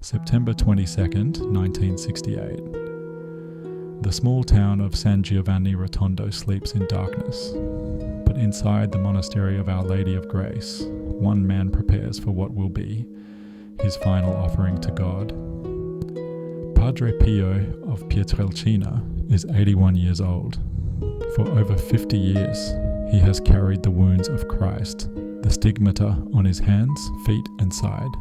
September 22nd, 1968. The small town of San Giovanni Rotondo sleeps in darkness, but inside the monastery of Our Lady of Grace, one man prepares for what will be his final offering to God. Padre Pio of Pietrelcina is 81 years old. For over 50 years, he has carried the wounds of Christ, the stigmata on his hands, feet and side.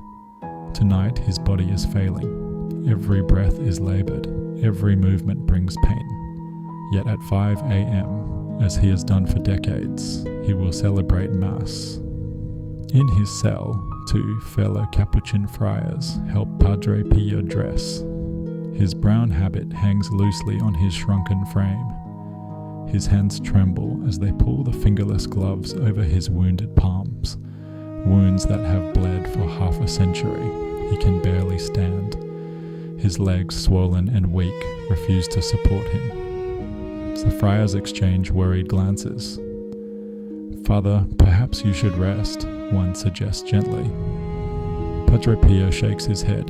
Tonight his body is failing. Every breath is laboured. Every movement brings pain. Yet at 5 a.m., as he has done for decades, he will celebrate Mass. In his cell, 2 fellow Capuchin friars help Padre Pio dress. His brown habit hangs loosely on his shrunken frame. His hands tremble as they pull the fingerless gloves over his wounded palms. Wounds that have bled for half a century. He can barely stand. His legs, swollen and weak, refuse to support him. The friars exchange worried glances. "Father, perhaps you should rest," one suggests gently. Padre Pio shakes his head.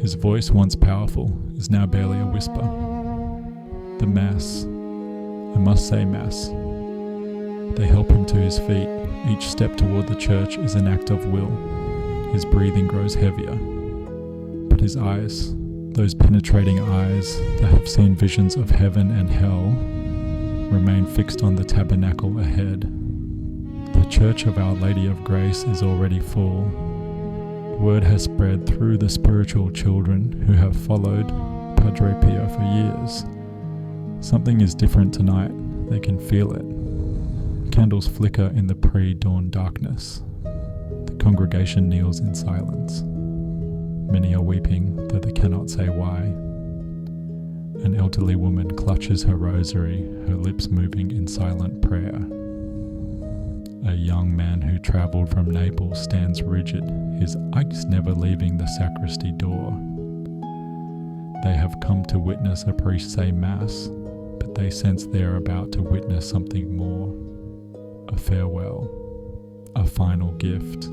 His voice, once powerful, is now barely a whisper. The Mass. I must say Mass. They help him to his feet. Each step toward the church is an act of will. His breathing grows heavier. But his eyes, those penetrating eyes that have seen visions of heaven and hell, remain fixed on the tabernacle ahead. The Church of Our Lady of Grace is already full. Word has spread through the spiritual children who have followed Padre Pio for years. Something is different tonight. They can feel it. Candles flicker in the pre-dawn darkness. The congregation kneels in silence. Many are weeping, though they cannot say why. An elderly woman clutches her rosary, her lips moving in silent prayer. A young man who travelled from Naples stands rigid, his eyes never leaving the sacristy door. They have come to witness a priest say Mass, but they sense they are about to witness something more. A farewell, a final gift,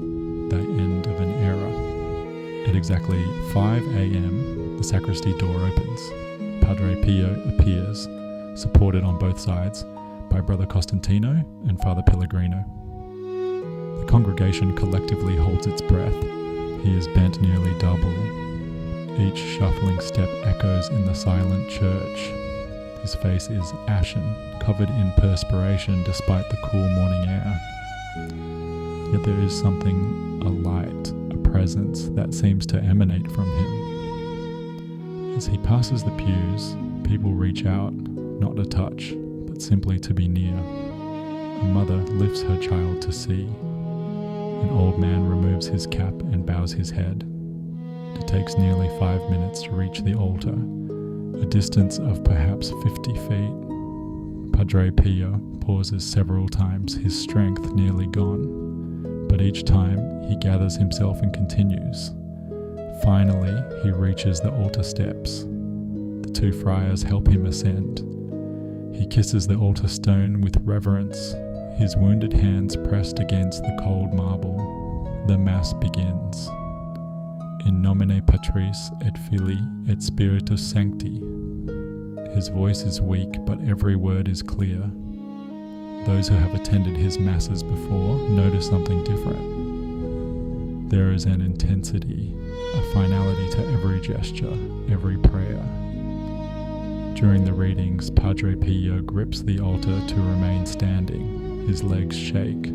the end of an era. At exactly 5 a.m, the sacristy door opens. Padre Pio appears, supported on both sides by Brother Costantino and Father Pellegrino. The congregation collectively holds its breath. He is bent nearly double. Each shuffling step echoes in the silent church. His face is ashen, covered in perspiration despite the cool morning air. Yet there is something, a light, a presence that seems to emanate from him. As he passes the pews, people reach out, not to touch, but simply to be near. A mother lifts her child to see. An old man removes his cap and bows his head. It takes nearly 5 minutes to reach the altar, a distance of perhaps 50 feet. Padre Pio pauses several times, his strength nearly gone, but each time he gathers himself and continues. Finally, he reaches the altar steps. The 2 friars help him ascend. He kisses the altar stone with reverence, his wounded hands pressed against the cold marble. The Mass begins. In nomine Patris et Filii et Spiritus Sancti. His voice is weak, but every word is clear. Those who have attended his Masses before notice something different. There is an intensity, a finality to every gesture, every prayer. During the readings, Padre Pio grips the altar to remain standing. His legs shake,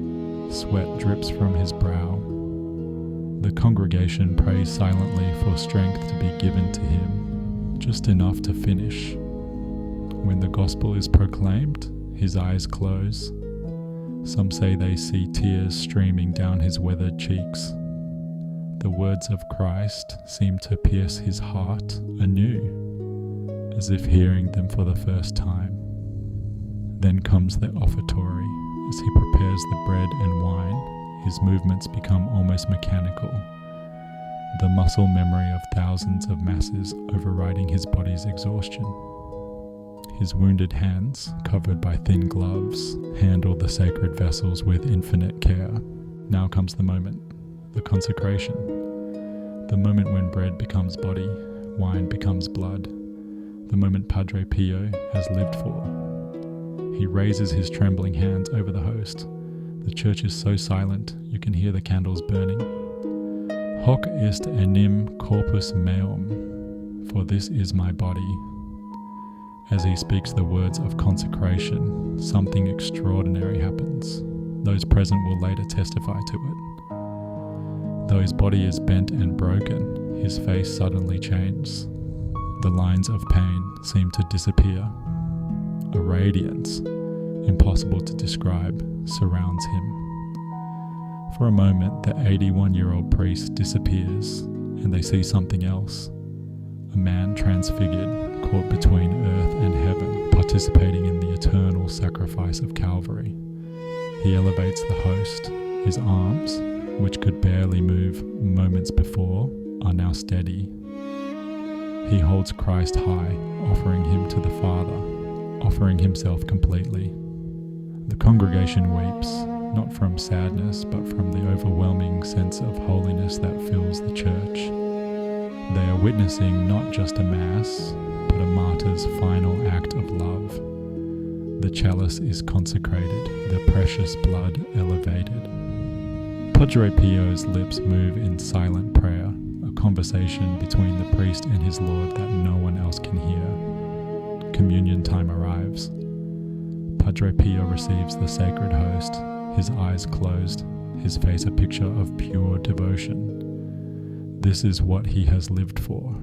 sweat drips from his brow. The congregation prays silently for strength to be given to him, just enough to finish. When the gospel is proclaimed, his eyes close. Some say they see tears streaming down his weathered cheeks. The words of Christ seem to pierce his heart anew, as if hearing them for the first time. Then comes the offertory. As he prepares the bread and wine, his movements become almost mechanical, the muscle memory of thousands of Masses overriding his body's exhaustion. His wounded hands, covered by thin gloves, handle the sacred vessels with infinite care. Now comes the moment, the consecration. The moment when bread becomes body, wine becomes blood, the moment Padre Pio has lived for. He raises his trembling hands over the host. The church is so silent, you can hear the candles burning. Hoc est enim corpus meum, for this is my body. As he speaks the words of consecration, something extraordinary happens. Those present will later testify to it. Though his body is bent and broken, his face suddenly changes. The lines of pain seem to disappear. A radiance, impossible to describe, surrounds him. For a moment, the 81-year-old priest disappears, and they see something else. A man transfigured, caught between earth and heaven, participating in the eternal sacrifice of Calvary. He elevates the host. His arms, which could barely move moments before, are now steady. He holds Christ high, offering him to the Father, offering himself completely. The congregation weeps, not from sadness, but from the overwhelming sense of holiness that fills the church. They are witnessing not just a mass, but a martyr's final act of love. The chalice is consecrated, the precious blood elevated. Padre Pio's lips move in silent prayer, a conversation between the priest and his Lord that no one else can hear. Communion time arrives. Padre Pio receives the sacred host, his eyes closed, his face a picture of pure devotion. This is what he has lived for,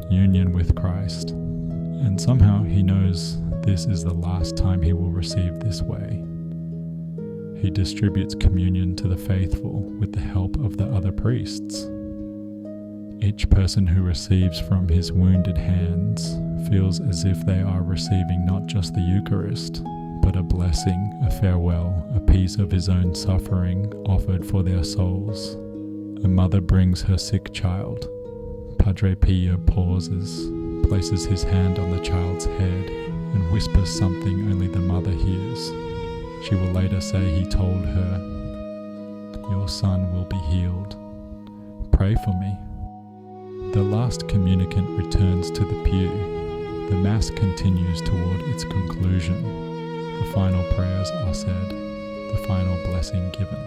union with Christ. And somehow he knows this is the last time he will receive this way. He distributes communion to the faithful with the help of the other priests. Each person who receives from his wounded hands feels as if they are receiving not just the Eucharist, but a blessing, a farewell, a piece of his own suffering offered for their souls. A mother brings her sick child. Padre Pio pauses, places his hand on the child's head, and whispers something only the mother hears. She will later say he told her, "Your son will be healed. Pray for me." The last communicant returns to the pew. The Mass continues toward its conclusion. The final prayers are said, the final blessing given.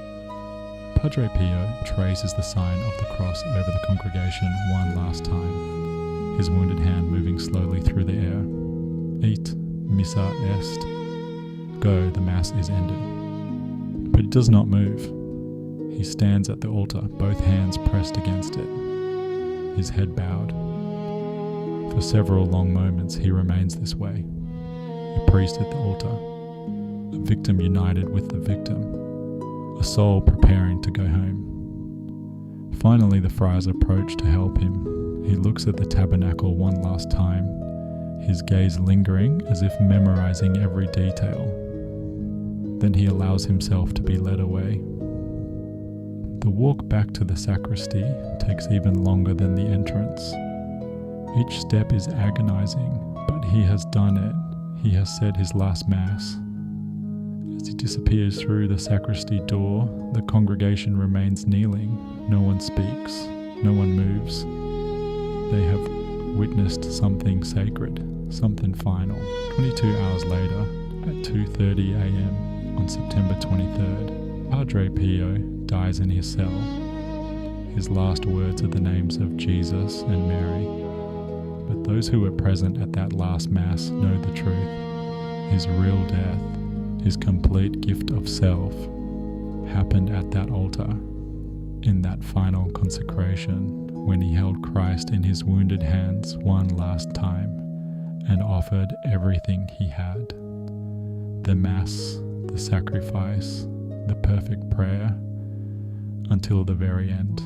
Padre Pio traces the sign of the cross over the congregation one last time, his wounded hand moving slowly through the air. Et missa est. Go, the Mass is ended. But he does not move. He stands at the altar, both hands pressed against it, his head bowed. For several long moments he remains this way, a priest at the altar, a victim united with the victim, a soul preparing to go home. Finally the friars approach to help him. He looks at the tabernacle one last time, his gaze lingering as if memorizing every detail. Then he allows himself to be led away. The walk back to the sacristy takes even longer than the entrance. Each step is agonizing, but he has done it. He has said his last Mass. As he disappears through the sacristy door, the congregation remains kneeling. No one speaks, no one moves. They have witnessed something sacred, something final. 22 hours later, at 2:30 a.m. on September 23rd, Padre Pio dies in his cell. His last words are the names of Jesus and Mary. But those who were present at that last Mass know the truth. His real death, his complete gift of self, happened at that altar, in that final consecration, when he held Christ in his wounded hands one last time and offered everything he had. The Mass, the sacrifice, the perfect prayer, until the very end.